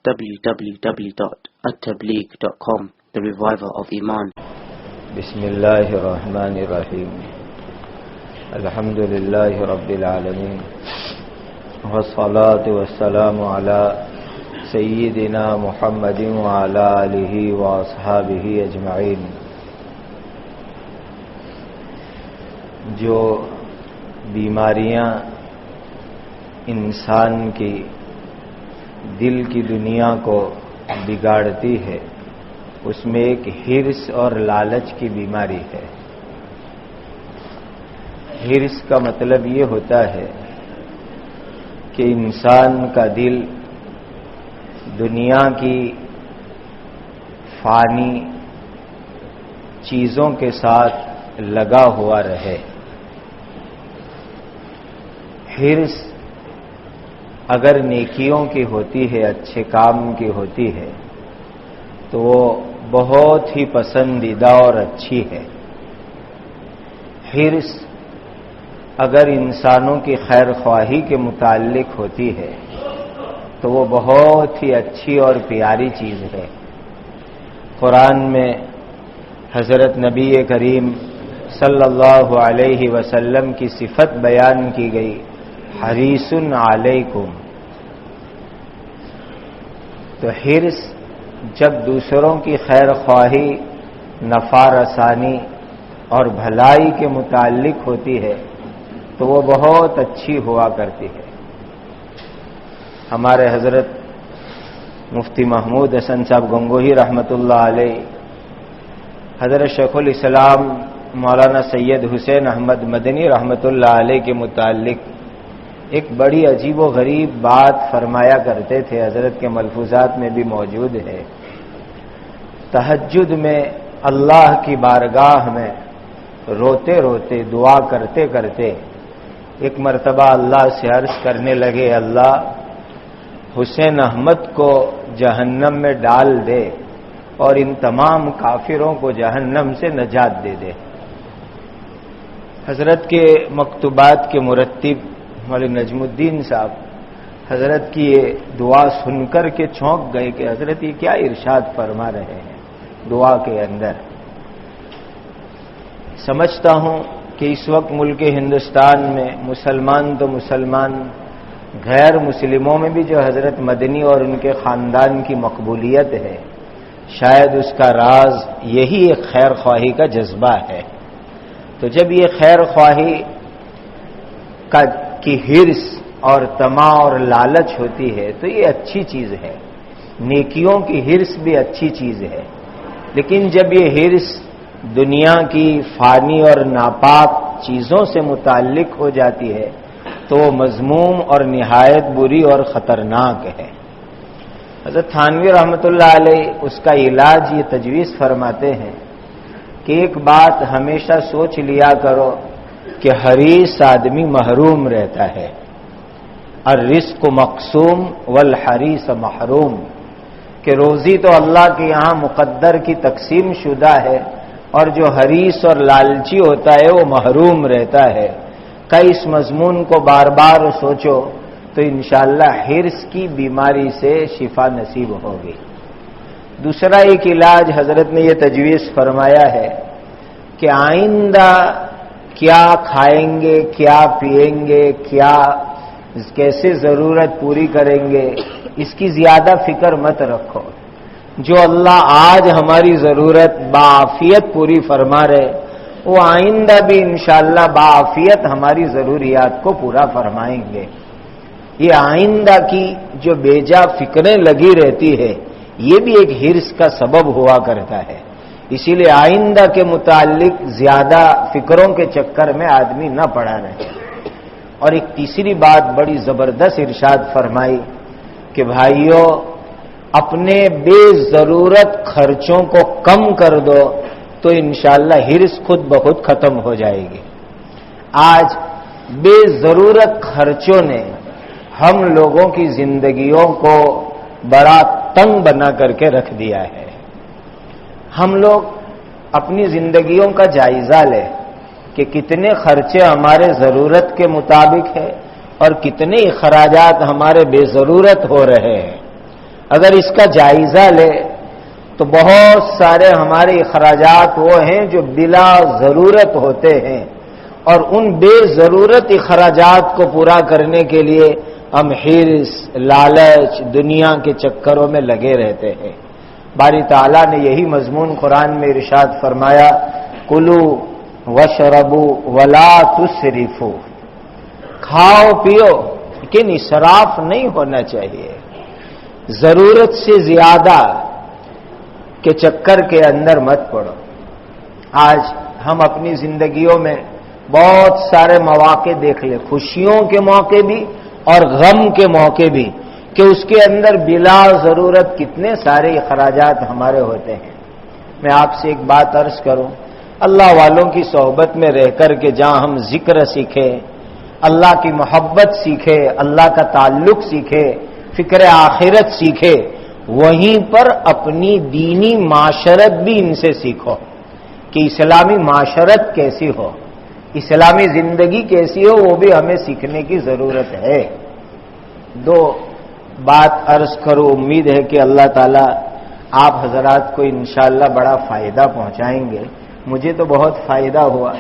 www.attableek.com, the reviver of Iman. Bismillahirrahmanirrahim. Alhamdulillahi Rabbil Alameen. Wassalatu wassalamu ala Sayyidina Muhammadin wa ala alihi wa ashabihi ajma'in. جو بیماریاں انسان کی دل کی دنیا کو بگاڑتی ہے، اس میں ایک ہرس اور لالچ کی بیماری ہے۔ ہرس کا مطلب یہ ہوتا ہے کہ انسان کا دل دنیا کی فانی چیزوں کے ساتھ لگا ہوا رہے۔ ہرس اگر نیکیوں کی ہوتی ہے، اچھے کام کی ہوتی ہے، تو وہ بہت ہی پسندیدہ اور اچھی ہے۔ ہرس اگر انسانوں کی خیر خواہی کے متعلق ہوتی ہے تو وہ بہت ہی اچھی اور پیاری چیز ہے۔ قرآن میں حضرت نبی کریم صلی اللہ علیہ وسلم کی صفت بیان کی گئی، حریص علیکم۔ تو ہرس جب دوسروں کی خیر خواہی، نفع رسانی اور بھلائی کے متعلق ہوتی ہے تو وہ بہت اچھی ہوا کرتی ہے۔ ہمارے حضرت مفتی محمود حسن صاحب گنگوہی رحمۃ اللہ علیہ، حضرت شیخ الاسلام مولانا سید حسین احمد مدنی رحمۃ اللہ علیہ کے متعلق ایک بڑی عجیب و غریب بات فرمایا کرتے تھے، حضرت کے ملفوظات میں بھی موجود ہے۔ تہجد میں اللہ کی بارگاہ میں روتے روتے دعا کرتے کرتے ایک مرتبہ اللہ سے عرض کرنے لگے، اللہ حسین احمد کو جہنم میں ڈال دے اور ان تمام کافروں کو جہنم سے نجات دے دے۔ حضرت کے مکتوبات کے مرتب مولانا نجم الدین صاحب حضرت کی یہ دعا سن کر کے چونک گئے کہ حضرت یہ کیا ارشاد فرما رہے ہیں دعا کے اندر۔ سمجھتا ہوں کہ اس وقت ملک ہندوستان میں مسلمان تو مسلمان، غیر مسلموں میں بھی جو حضرت مدنی اور ان کے خاندان کی مقبولیت ہے، شاید اس کا راز یہی ایک خیر خواہی کا جذبہ ہے۔ تو جب یہ خیر خواہی کی ہرس اور طمع اور لالچ ہوتی ہے تو یہ اچھی چیز ہے، نیکیوں کی ہرس بھی اچھی چیز ہے۔ لیکن جب یہ ہرس دنیا کی فانی اور ناپاک چیزوں سے متعلق ہو جاتی ہے تو وہ مذموم اور نہایت بری اور خطرناک ہے۔ حضرت تھانوی رحمۃ اللہ علیہ اس کا علاج یہ تجویز فرماتے ہیں کہ ایک بات ہمیشہ سوچ لیا کرو کہ حریص آدمی محروم رہتا ہے، الرزق مقسوم والحریص محروم، کہ روزی تو اللہ کے یہاں مقدر کی تقسیم شدہ ہے اور جو حریص اور لالچی ہوتا ہے وہ محروم رہتا ہے۔ کئی اس مضمون کو بار بار سوچو تو انشاءاللہ حرص کی بیماری سے شفا نصیب ہوگی۔ دوسرا ایک علاج حضرت نے یہ تجویز فرمایا ہے کہ آئندہ کیا کھائیں گے، کیا پئیں گے، کیسے ضرورت پوری کریں گے، اس کی زیادہ فکر مت رکھو۔ جو اللہ آج ہماری ضرورت بعافیت پوری فرما رہے وہ آئندہ بھی انشاءاللہ بعافیت ہماری ضروریات کو پورا فرمائیں گے۔ یہ آئندہ کی جو بیجا فکریں لگی رہتی ہے یہ بھی ایک ہرس کا سبب ہوا کرتا ہے۔ اسی لیے آئندہ کے متعلق زیادہ فکروں کے چکر میں آدمی نہ پڑا رہے۔ اور ایک تیسری بات بڑی زبردست ارشاد فرمائی کہ بھائیو اپنے بے ضرورت خرچوں کو کم کر دو تو انشاءاللہ ہرس خود بخود ختم ہو جائے گی۔ آج بے ضرورت خرچوں نے ہم لوگوں کی زندگیوں کو بڑا تنگ بنا کر کے رکھ دیا ہے۔ ہم لوگ اپنی زندگیوں کا جائزہ لیں کہ کتنے خرچے ہمارے ضرورت کے مطابق ہیں اور کتنے اخراجات ہمارے بے ضرورت ہو رہے ہیں۔ اگر اس کا جائزہ لے تو بہت سارے ہمارے اخراجات وہ ہیں جو بلا ضرورت ہوتے ہیں، اور ان بے ضرورت اخراجات کو پورا کرنے کے لیے ہم حرص، لالچ، دنیا کے چکروں میں لگے رہتے ہیں۔ باری تعالیٰ نے یہی مضمون قرآن میں ارشاد فرمایا، کلوا واشربوا ولا تسرفوا، کھاؤ پیو لیکن اسراف نہیں ہونا چاہیے، ضرورت سے زیادہ کے چکر کے اندر مت پڑو۔ آج ہم اپنی زندگیوں میں بہت سارے مواقع دیکھ لیں، خوشیوں کے موقع بھی اور غم کے موقع بھی، کہ اس کے اندر بلا ضرورت کتنے سارے اخراجات ہمارے ہوتے ہیں۔ میں آپ سے ایک بات عرض کروں، اللہ والوں کی صحبت میں رہ کر کے جہاں ہم ذکر سیکھیں، اللہ کی محبت سیکھے، اللہ کا تعلق سیکھے، فکر آخرت سیکھے، وہیں پر اپنی دینی معاشرت بھی ان سے سیکھو کہ اسلامی معاشرت کیسی ہو، اسلامی زندگی کیسی ہو، وہ بھی ہمیں سیکھنے کی ضرورت ہے۔ دو بات عرض کرو، امید ہے کہ اللہ تعالیٰ آپ حضرات کو انشاءاللہ بڑا فائدہ پہنچائیں گے۔ مجھے تو بہت فائدہ ہوا۔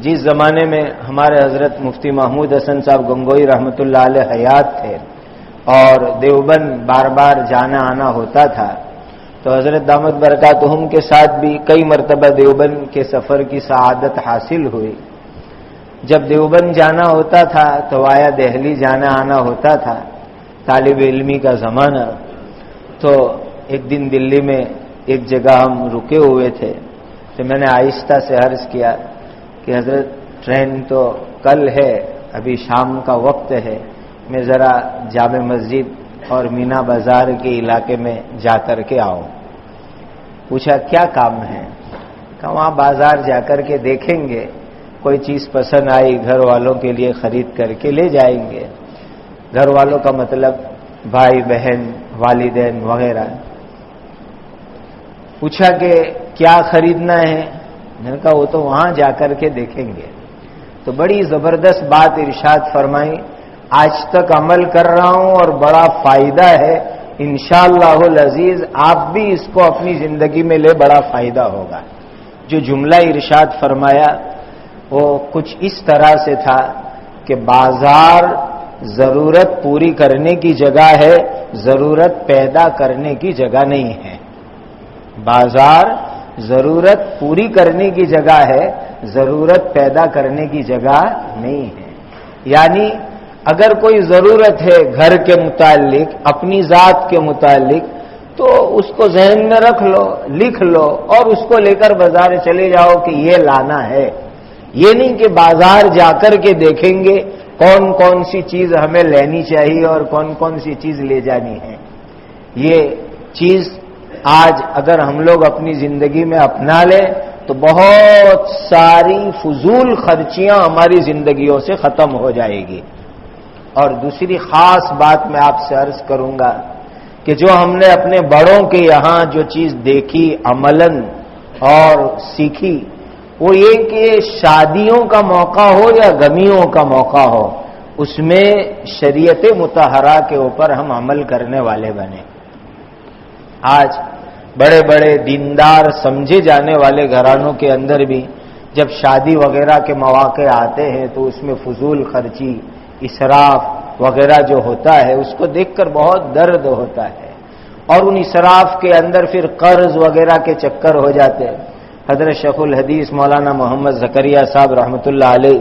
جس زمانے میں ہمارے حضرت مفتی محمود حسن صاحب گنگوئی رحمۃ اللہ علیہ حیات تھے اور دیوبند بار بار جانا آنا ہوتا تھا، تو حضرت دامت برکاتہم کے ساتھ بھی کئی مرتبہ دیوبند کے سفر کی سعادت حاصل ہوئی۔ جب دیوبند جانا ہوتا تھا تو وایا دہلی جانا آنا ہوتا تھا، طالب علمی کا زمانہ۔ تو ایک دن دلی میں ایک جگہ ہم رکے ہوئے تھے، تو میں نے آہستہ سے عرض کیا کہ حضرت ٹرین تو کل ہے، ابھی شام کا وقت ہے، میں ذرا جامع مسجد اور مینا بازار کے علاقے میں جا کر کے آؤں۔ پوچھا کیا کام ہے؟ کہا وہاں بازار جا کر کے دیکھیں گے، کوئی چیز پسند آئی گھر والوں کے لیے خرید کر کے لے جائیں گے۔ گھر والوں کا مطلب بھائی بہن والدین وغیرہ۔ پوچھا کہ کیا خریدنا ہے؟ میں نے کہا وہ تو وہاں جا کر کے دیکھیں گے۔ تو بڑی زبردست بات ارشاد فرمائی، آج تک عمل کر رہا ہوں اور بڑا فائدہ ہے، انشاءاللہ العزیز آپ بھی اس کو اپنی زندگی میں لے، بڑا فائدہ ہوگا۔ جو جملہ ارشاد فرمایا وہ کچھ اس طرح سے تھا کہ بازار ضرورت پوری کرنے کی جگہ ہے، ضرورت پیدا کرنے کی جگہ نہیں ہے۔ بازار ضرورت پوری کرنے کی جگہ ہے، ضرورت پیدا کرنے کی جگہ نہیں ہے۔ یعنی اگر کوئی ضرورت ہے گھر کے متعلق، اپنی ذات کے متعلق، تو اس کو ذہن میں رکھ لو، لکھ لو اور اس کو لے کر بازار چلے جاؤ کہ یہ لانا ہے۔ یہ نہیں کہ بازار جا کر کے دیکھیں گے کون کون سی چیز ہمیں لینی چاہیے اور کون کون سی چیز لے جانی ہے۔ یہ چیز آج اگر ہم لوگ اپنی زندگی میں اپنا لیں تو بہت ساری فضول خرچیاں ہماری زندگیوں سے ختم ہو جائے گی۔ اور دوسری خاص بات میں آپ سے عرض کروں گا کہ جو ہم نے اپنے بڑوں کے یہاں جو چیز دیکھی عملاً اور سیکھی، وہ یہ کہ شادیوں کا موقع ہو یا غمیوں کا موقع ہو، اس میں شریعت مطہرہ کے اوپر ہم عمل کرنے والے بنے۔ آج بڑے بڑے دیندار سمجھے جانے والے گھرانوں کے اندر بھی جب شادی وغیرہ کے مواقع آتے ہیں تو اس میں فضول خرچی، اسراف وغیرہ جو ہوتا ہے اس کو دیکھ کر بہت درد ہوتا ہے، اور ان اسراف کے اندر پھر قرض وغیرہ کے چکر ہو جاتے ہیں۔ حضرت شیخ الحدیث مولانا محمد زکریا صاحب رحمۃ اللہ علیہ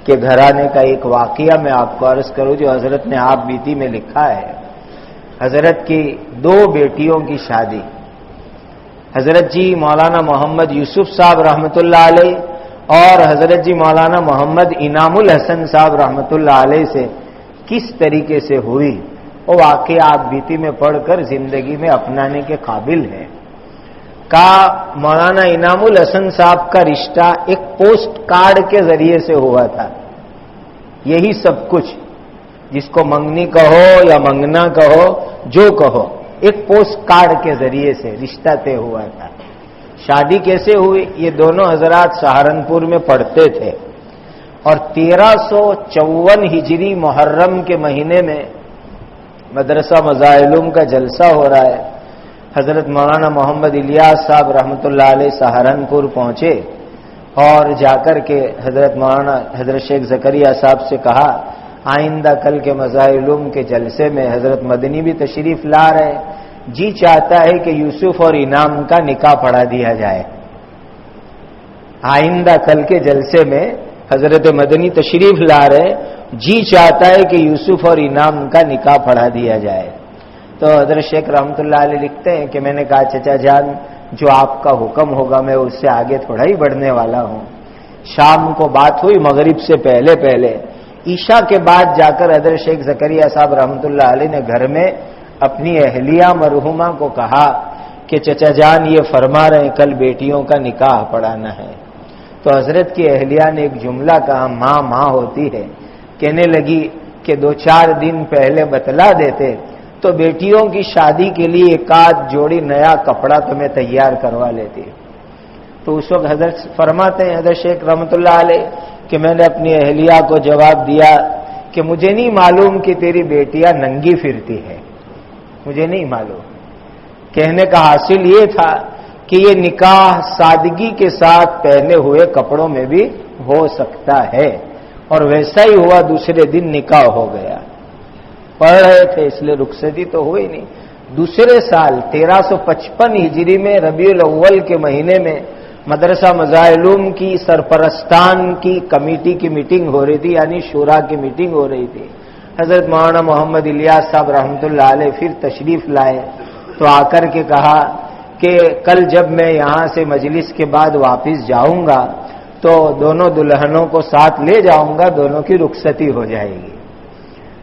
کے گھرانے کا ایک واقعہ میں آپ کو عرض کروں جو حضرت نے آپ بیتی میں لکھا ہے۔ حضرت کی دو بیٹیوں کی شادی، حضرت جی مولانا محمد یوسف صاحب رحمۃ اللہ علیہ اور حضرت جی مولانا محمد انعام الحسن صاحب رحمۃ اللہ علیہ سے کس طریقے سے ہوئی، وہ واقعہ آپ بیتی میں پڑھ کر زندگی میں اپنانے کے قابل ہے۔ کا مولانا انعام الحسن صاحب کا رشتہ ایک پوسٹ کارڈ کے ذریعے سے ہوا تھا۔ یہی سب کچھ، جس کو منگنی کہو یا منگنا کہو، جو کہو، ایک پوسٹ کارڈ کے ذریعے سے رشتہ طے ہوا تھا۔ شادی کیسے ہوئی؟ یہ دونوں حضرات سہارنپور میں پڑھتے تھے اور 1354 ہجری محرم کے مہینے میں مدرسہ مزاحلوم کا جلسہ ہو رہا ہے. حضرت مولانا محمد الیاس صاحب رحمۃ اللہ علیہ سہارنپور پہنچے اور جا کر کے حضرت مولانا حضرت شیخ زکریا صاحب سے کہا آئندہ کل کے مزاحلوم کے جلسے میں حضرت مدنی بھی تشریف لا رہے ہیں، جی چاہتا ہے کہ یوسف اور انعام کا نکاح پڑھا دیا جائے. آئندہ کل کے جلسے میں حضرت مدنی تشریف لا رہے، جی چاہتا ہے کہ یوسف اور انعام کا نکاح پڑھا دیا جائے. تو حضرت شیخ رحمۃ اللہ علیہ لکھتے ہیں کہ میں نے کہا چچا جان جو آپ کا حکم ہوگا میں اس سے آگے تھوڑا ہی بڑھنے والا ہوں. شام کو بات ہوئی، مغرب سے پہلے عشاء کے بعد جا کر حضرت شیخ زکریا صاحب رحمۃ اللہ علیہ نے گھر میں اپنی اہلیہ مرحومہ کو کہا کہ چچا جان یہ فرما رہے ہیں کل بیٹیوں کا نکاح پڑھانا ہے. تو حضرت کی اہلیہ نے ایک جملہ کہا، ماں ہوتی ہے، کہنے لگی کہ 2-4 دن پہلے بتلا دیتے تو بیٹیوں کی شادی کے لیے ایک آدھ جوڑی نیا کپڑا تمہیں تیار کروا لیتی. تو اس وقت حضرت فرماتے ہیں حضرت شیخ رحمۃ اللہ علیہ کہ میں نے اپنی اہلیہ کو جواب دیا کہ مجھے نہیں معلوم کہ تیری بیٹیاں ننگی پھرتی ہے، مجھے نہیں معلوم. کہنے کا حاصل یہ تھا کہ یہ نکاح سادگی کے ساتھ پہنے ہوئے کپڑوں میں بھی ہو سکتا ہے، اور ویسا ہی ہوا. دوسرے دن نکاح ہو گیا. پڑھ رہے تھے اس لیے رخصتی تو ہوئی نہیں. دوسرے سال 1355 ہجری میں ربیع الاول کے مہینے میں مدرسہ مزاحلوم کی سرپرستان کی کمیٹی کی میٹنگ ہو رہی تھی، یعنی شورا کی میٹنگ ہو رہی تھی. حضرت مولانا محمد الیاس صاحب رحمۃ اللہ علیہ پھر تشریف لائے تو آ کر کے کہا کہ کل جب میں یہاں سے مجلس کے بعد واپس جاؤں گا تو دونوں دلہنوں کو ساتھ لے جاؤں گا، دونوں کی رخصتی ہو جائے گی.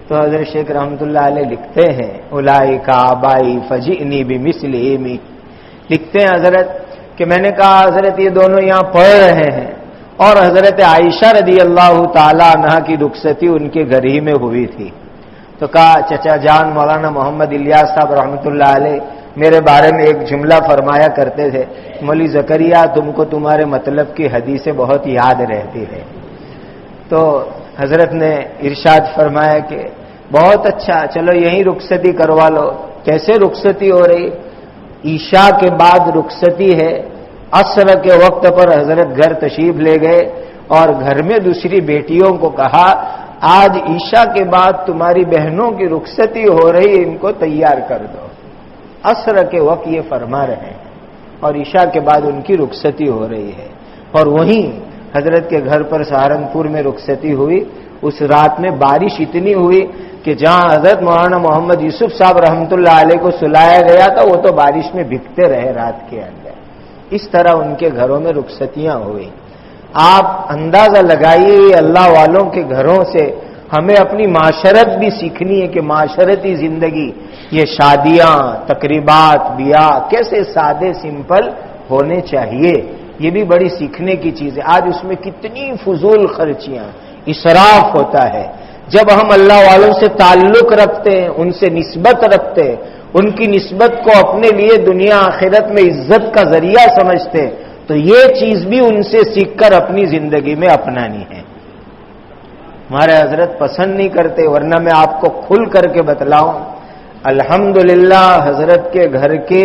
تو حضرت شیخ رحمۃ اللہ علیہ لکھتے ہیں اولئک آبائی فجئنی بمثلہم، لکھتے ہیں حضرت کہ میں نے کہا حضرت یہ دونوں یہاں پڑھ رہے ہیں اور حضرت عائشہ رضی اللہ تعالی عنہ کی رخصتی ان کے گھر ہی میں ہوئی تھی. تو کہا چچا جان مولانا محمد الیاس صاحب رحمۃ اللہ علیہ میرے بارے میں ایک جملہ فرمایا کرتے تھے، مولوی زکریا تم کو تمہارے مطلب کی حدیثیں بہت یاد رہتی ہے. تو حضرت نے ارشاد فرمایا کہ بہت اچھا، چلو یہیں رخصتی کروا لو. کیسے رخصتی ہو رہی؟ عشاء کے بعد رخصتی ہے. عصر کے وقت پر حضرت گھر تشریف لے گئے اور گھر میں دوسری بیٹیوں کو کہا آج عشاء کے بعد تمہاری بہنوں کی رخصتی ہو رہی، ان کو تیار کر دو. عصر کے وقت یہ فرما رہے ہیں اور عشاء کے بعد ان کی رخصتی ہو رہی ہے. اور وہیں حضرت کے گھر پر سہارنپور میں رخصتی ہوئی. اس رات میں بارش اتنی ہوئی کہ جہاں حضرت مولانا محمد یوسف صاحب رحمۃ اللہ علیہ کو سلایا گیا تھا وہ تو بارش میں بھیگتے رہے رات کے اندر. اس طرح ان کے گھروں میں رخصتیاں ہوئی. آپ اندازہ لگائیے اللہ والوں کے گھروں سے ہمیں اپنی معاشرت بھی سیکھنی ہے کہ معاشرتی زندگی، یہ شادیاں، تقریبات، بیاہ کیسے سادے سمپل ہونے چاہیے، یہ بھی بڑی سیکھنے کی چیز ہے. آج اس میں کتنی فضول خرچیاں، اسراف ہوتا ہے. جب ہم اللہ والوں سے تعلق رکھتے ہیں، ان سے نسبت رکھتے ہیں، ان کی نسبت کو اپنے لیے دنیا آخرت میں عزت کا ذریعہ سمجھتے ہیں، تو یہ چیز بھی ان سے سیکھ کر اپنی زندگی میں اپنانی ہے. ہمارے حضرت پسند نہیں کرتے، ورنہ میں آپ کو کھل کر کے بتلاؤں الحمدللہ حضرت کے گھر کے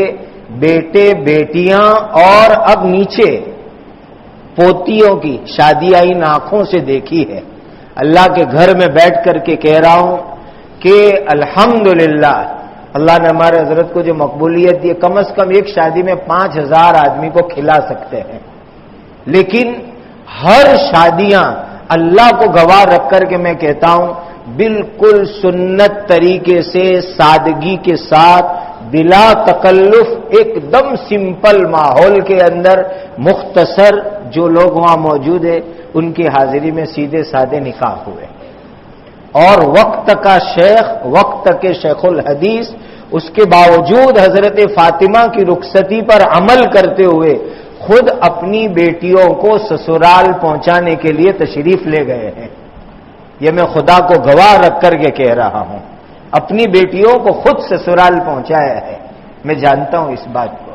بیٹے بیٹیاں اور اب نیچے پوتیوں کی شادیاں ان آنکھوں سے دیکھی ہے. اللہ کے گھر میں بیٹھ کر کے کہہ رہا ہوں کہ الحمدللہ اللہ نے ہمارے حضرت کو جو مقبولیت دی، کم از کم ایک شادی میں 5000 آدمی کو کھلا سکتے ہیں. لیکن ہر شادیاں اللہ کو گواہ رکھ کر کے میں کہتا ہوں بالکل سنت طریقے سے سادگی کے ساتھ بلا تکلف ایک دم سمپل ماحول کے اندر مختصر جو لوگ وہاں موجود ہیں ان کی حاضری میں سیدھے سادے نکاح ہوئے. اور وقت کا شیخ، وقت کے شیخ الحدیث، اس کے باوجود حضرت فاطمہ کی رخصتی پر عمل کرتے ہوئے خود اپنی بیٹیوں کو سسرال پہنچانے کے لیے تشریف لے گئے ہیں. یہ میں خدا کو گواہ رکھ کر کے کہہ رہا ہوں، اپنی بیٹیوں کو خود سسرال پہنچایا ہے. میں جانتا ہوں اس بات کو.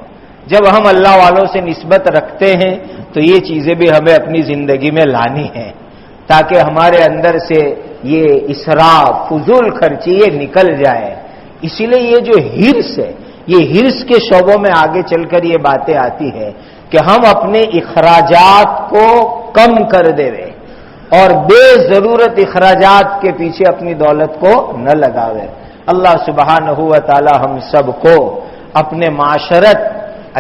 جب ہم اللہ والوں سے نسبت رکھتے ہیں تو یہ چیزیں بھی ہمیں اپنی زندگی میں لانی ہیں تاکہ ہمارے اندر سے یہ اسراف، فضول خرچی یہ نکل جائے. اسی لیے یہ جو ہرس ہے، یہ ہرس کے شعبوں میں آگے چل کر یہ باتیں آتی ہے کہ ہم اپنے اخراجات کو کم کر دے اور بے ضرورت اخراجات کے پیچھے اپنی دولت کو نہ لگاوے۔ اللہ سبحانہ و تعالی ہم سب کو اپنے معاشرت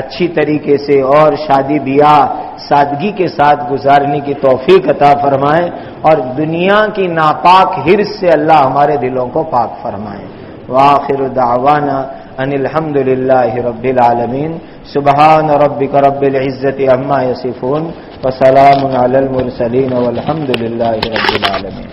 اچھی طریقے سے اور شادی بیاہ سادگی کے ساتھ گزارنے کی توفیق عطا فرمائے، اور دنیا کی ناپاک ہرس سے اللہ ہمارے دلوں کو پاک فرمائے۔ وآخر دعوانا ان الحمد للہ رب العالمین۔ سبحان ربک رب العزت عما یصفون وسلام علی المرسلین والحمد للہ رب العالمین۔